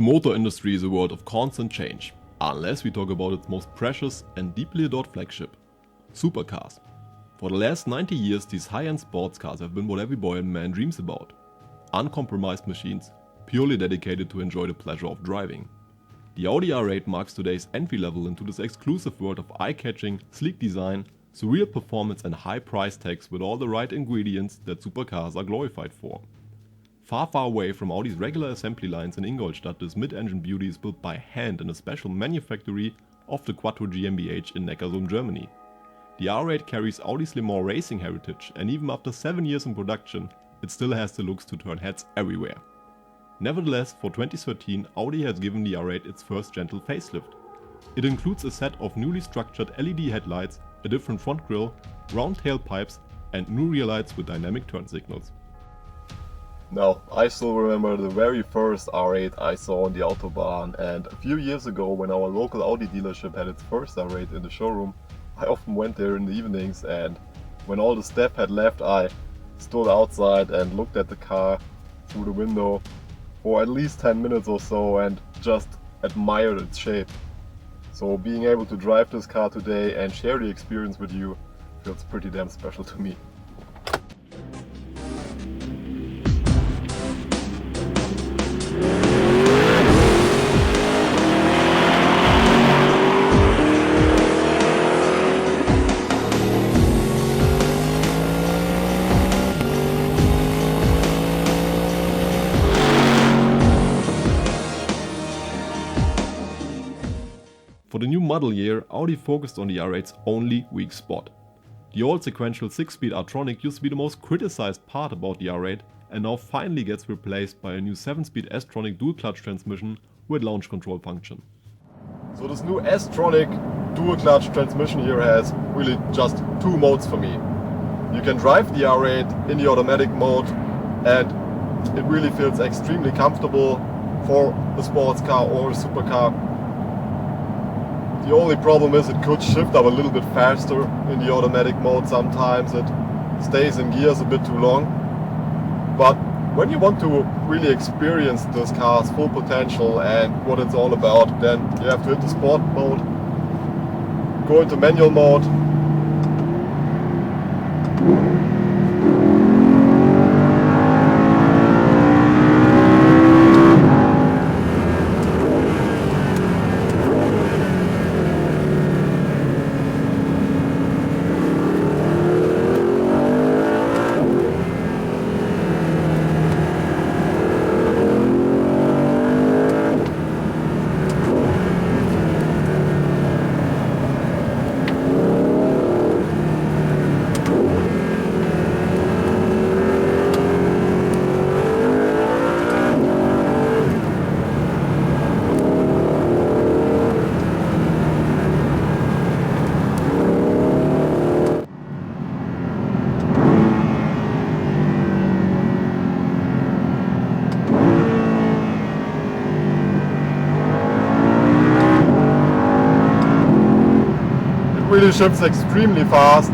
The motor industry is a world of constant change, unless we talk about its most precious and deeply adored flagship, supercars. For the last 90 years, these high-end sports cars have been what every boy and man dreams about. Uncompromised machines, purely dedicated to enjoy the pleasure of driving. The Audi R8 marks today's entry level into this exclusive world of eye-catching, sleek design, surreal performance and high price tags with all the right ingredients that supercars are glorified for. Far away from Audi's regular assembly lines in Ingolstadt, this mid-engine beauty is built by hand in a special manufactory of the Quattro GmbH in Neckarsulm, Germany. The R8 carries Audi's Le Mans racing heritage, and even after 7 years in production, it still has the looks to turn heads everywhere. Nevertheless, for 2013, Audi has given the R8 its first gentle facelift. It includes a set of newly structured LED headlights, a different front grille, round tailpipes, and new rear lights with dynamic turn signals. Now, I still remember the very first R8 I saw on the Autobahn, and a few years ago when our local Audi dealership had its first R8 in the showroom, I often went there in the evenings, and when all the staff had left, I stood outside and looked at the car through the window for at least 10 minutes or so and just admired its shape. So being able to drive this car today and share the experience with you feels pretty damn special to me. For the new model year, Audi focused on the R8's only weak spot. The old sequential 6-speed tronic used to be the most criticized part about the R8 and now finally gets replaced by a new 7-speed S-tronic dual-clutch transmission with launch control function. So this new S-tronic dual-clutch transmission here has really just two modes for me. You can drive the R8 in the automatic mode, and it really feels extremely comfortable for a sports car or a supercar. The only problem is it could shift up a little bit faster in the automatic mode sometimes. It stays in gears a bit too long. But when you want to really experience this car's full potential and what it's all about, then you have to hit the sport mode, go into manual mode, really shifts extremely fast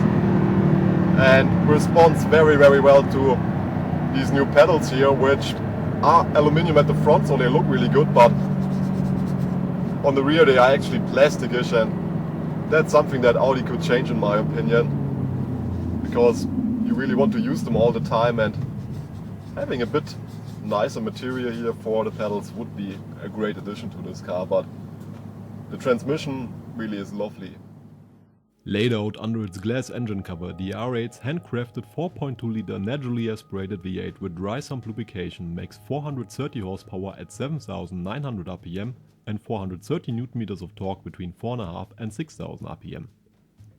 and responds very well to these new pedals here, which are aluminium at the front, so they look really good, but on the rear they are actually plasticish, and that's something that Audi could change in my opinion, because you really want to use them all the time, and having a bit nicer material here for the pedals would be a great addition to this car, but the transmission really is lovely. Laid out under its glass engine cover, the R8's handcrafted 4.2-liter naturally aspirated V8 with dry sump lubrication makes 430 horsepower at 7,900 rpm and 430 Nm of torque between 4.5 and 6,000 rpm.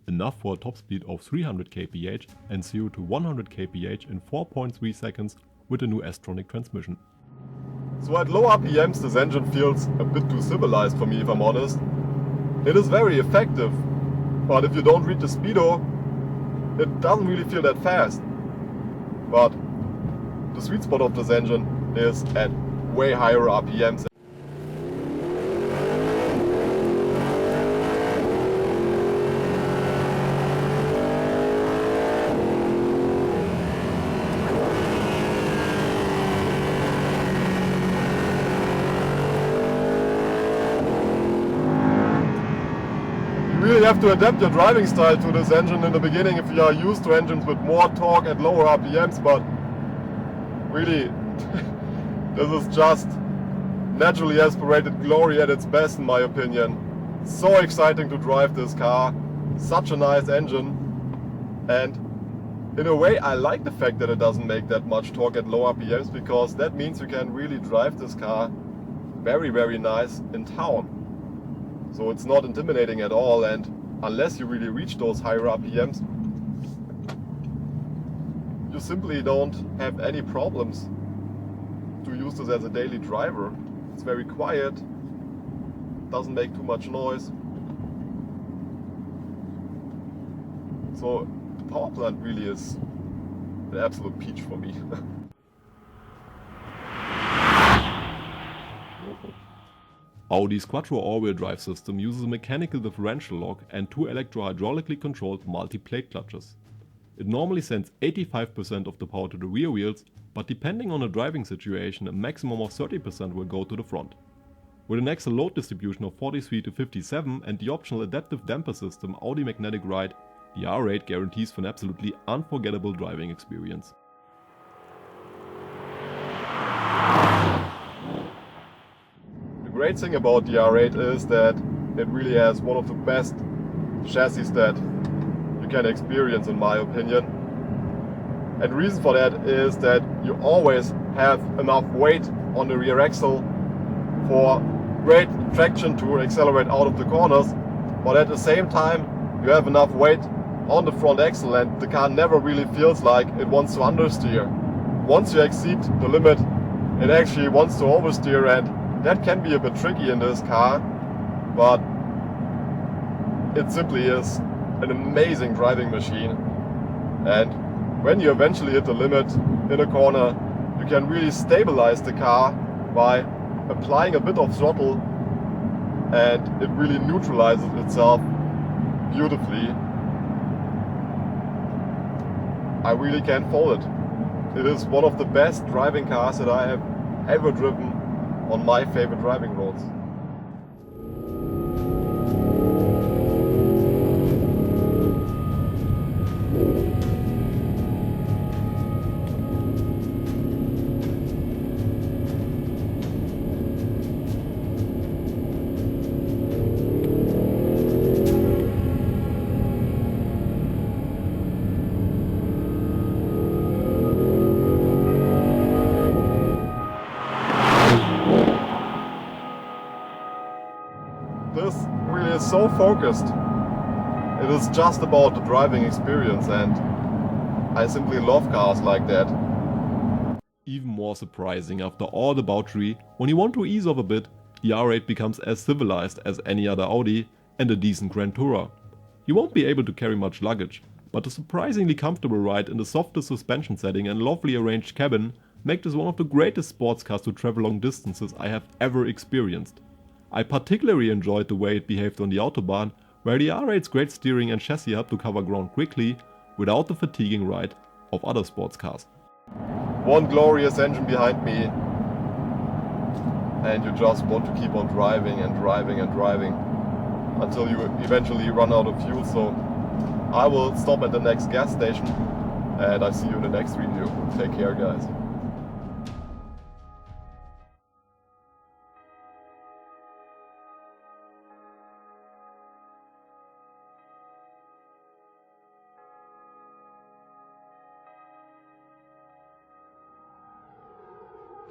Enough for a top speed of 300 kph and 0 to 100 kph in 4.3 seconds with a new S-tronic transmission. So at low RPMs this engine feels a bit too civilized for me, if I'm honest. It is very effective, but if you don't read the speedo, it doesn't really feel that fast. But the sweet spot of this engine is at way higher RPMs. really have to adapt your driving style to this engine in the beginning if you are used to engines with more torque at lower RPMs, but really this is just naturally aspirated glory at its best in my opinion. So exciting to drive this car, such a nice engine, and in a way I like the fact that it doesn't make that much torque at low RPMs, because that means you can really drive this car very nice in town. So it's not intimidating at all, and unless you really reach those higher RPMs, you simply don't have any problems to use this as a daily driver. It's very quiet, doesn't make too much noise. So the power plant really is an absolute peach for me. Audi's quattro all-wheel drive system uses a mechanical differential lock and two electro-hydraulically controlled multi-plate clutches. It normally sends 85% of the power to the rear wheels, but depending on the driving situation, a maximum of 30% will go to the front. With an axle load distribution of 43:57 and the optional adaptive damper system Audi Magnetic Ride, the R8 guarantees for an absolutely unforgettable driving experience. The great thing about the R8 is that it really has one of the best chassis that you can experience in my opinion. And the reason for that is that you always have enough weight on the rear axle for great traction to accelerate out of the corners, but at the same time you have enough weight on the front axle and the car never really feels like it wants to understeer. Once you exceed the limit, it actually wants to oversteer, and that can be a bit tricky in this car, but it simply is an amazing driving machine. And when you eventually hit the limit in a corner, you can really stabilize the car by applying a bit of throttle, and it really neutralizes itself beautifully. I really can't fault it. It is one of the best driving cars that I have ever driven on my favorite driving roads. This really is so focused. It is just about the driving experience, and I simply love cars like that. Even more surprising after all the debauchery, when you want to ease off a bit, the R8 becomes as civilized as any other Audi and a decent Grand Tourer. You won't be able to carry much luggage, but a surprisingly comfortable ride in the softest suspension setting and lovely arranged cabin make this one of the greatest sports cars to travel long distances I have ever experienced. I particularly enjoyed the way it behaved on the autobahn, where the R8's great steering and chassis help to cover ground quickly without the fatiguing ride of other sports cars. One glorious engine behind me, and you just want to keep on driving and driving and driving until you eventually run out of fuel. So I will stop at the next gas station, and I see you in the next review. Take care, guys.